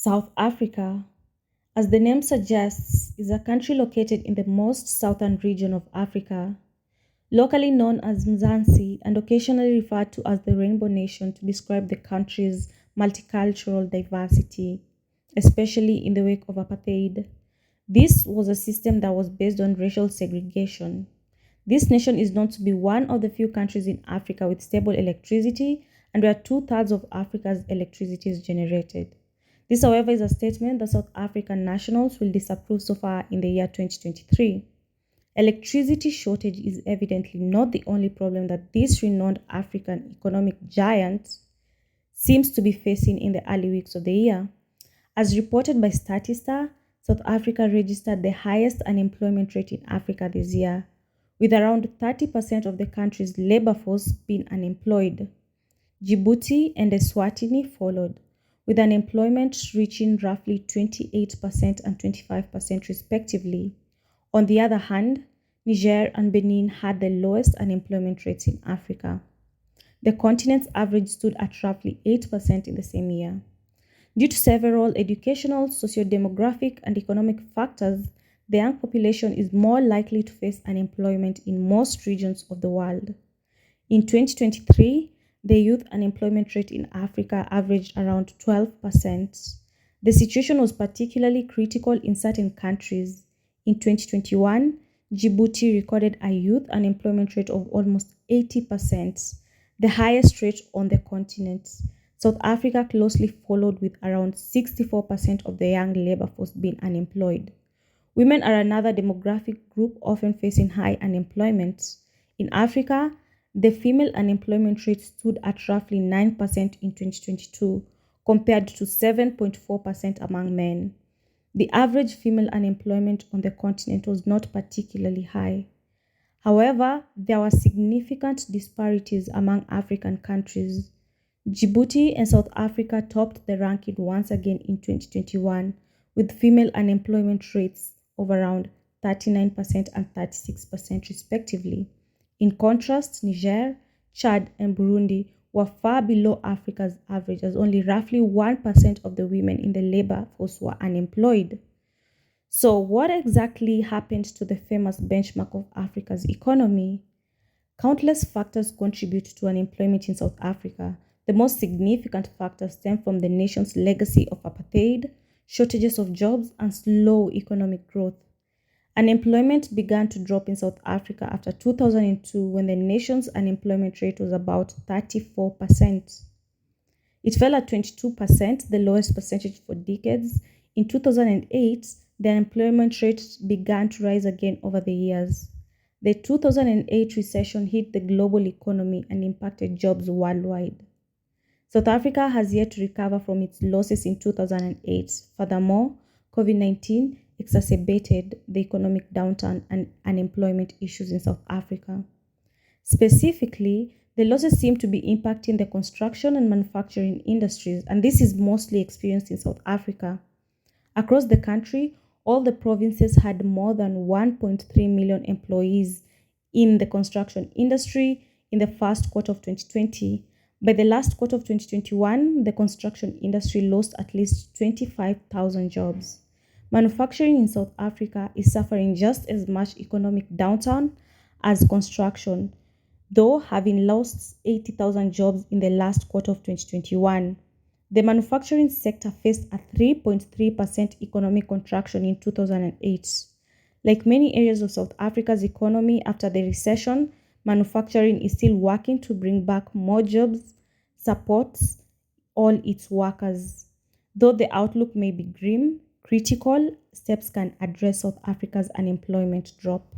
South Africa, as the name suggests, is a country located in the most southern region of Africa, locally known as Mzansi and occasionally referred to as the Rainbow Nation to describe the country's multicultural diversity, especially in the wake of apartheid. This was a system that was based on racial segregation. This nation is known to be one of the few countries in Africa with stable electricity and where two-thirds of Africa's electricity is generated. This, however, is a statement that South African nationals will disapprove so far in the year 2023. Electricity shortage is evidently not the only problem that this renowned African economic giant seems to be facing in the early weeks of the year. As reported by Statista, South Africa registered the highest unemployment rate in Africa this year, with around 30% of the country's labor force being unemployed. Djibouti and Eswatini followed, with unemployment reaching roughly 28% and 25% respectively. On the other hand, Niger and Benin had the lowest unemployment rates in Africa. The continent's average stood at roughly 8% in the same year. Due to several educational, socio-demographic, and economic factors, the young population is more likely to face unemployment in most regions of the world. In 2023, the youth unemployment rate in Africa averaged around 12%. The situation was particularly critical in certain countries. In 2021, Djibouti recorded a youth unemployment rate of almost 80%, the highest rate on the continent. South Africa closely followed with around 64% of the young labor force being unemployed. Women are another demographic group often facing high unemployment. In Africa, the female unemployment rate stood at roughly 9% in 2022, compared to 7.4% among men. The average female unemployment on the continent was not particularly high. However, there were significant disparities among African countries. Djibouti and South Africa topped the ranking once again in 2021, with female unemployment rates of around 39% and 36% respectively. In contrast, Niger, Chad, and Burundi were far below Africa's average, as only roughly 1% of the women in the labor force were unemployed. So, what exactly happened to the famous benchmark of Africa's economy? Countless factors contribute to unemployment in South Africa. The most significant factors stem from the nation's legacy of apartheid, shortages of jobs, and slow economic growth. Unemployment began to drop in South Africa after 2002 when the nation's unemployment rate was about 34%. It fell at 22%, the lowest percentage for decades. In 2008, the unemployment rate began to rise again over the years. The 2008 recession hit the global economy and impacted jobs worldwide. South Africa has yet to recover from its losses in 2008. Furthermore, COVID-19 exacerbated the economic downturn and unemployment issues in South Africa. Specifically, the losses seem to be impacting the construction and manufacturing industries, and this is mostly experienced in South Africa. Across the country, all the provinces had more than 1.3 million employees in the construction industry in the first quarter of 2020. By the last quarter of 2021, the construction industry lost at least 25,000 jobs. Manufacturing in South Africa is suffering just as much economic downturn as construction, though having lost 80,000 jobs in the last quarter of 2021. The manufacturing sector faced a 3.3% economic contraction in 2008. Like many areas of South Africa's economy after the recession, manufacturing is still working to bring back more jobs, supports all its workers. Though the outlook may be grim, critical steps can address South Africa's unemployment drop.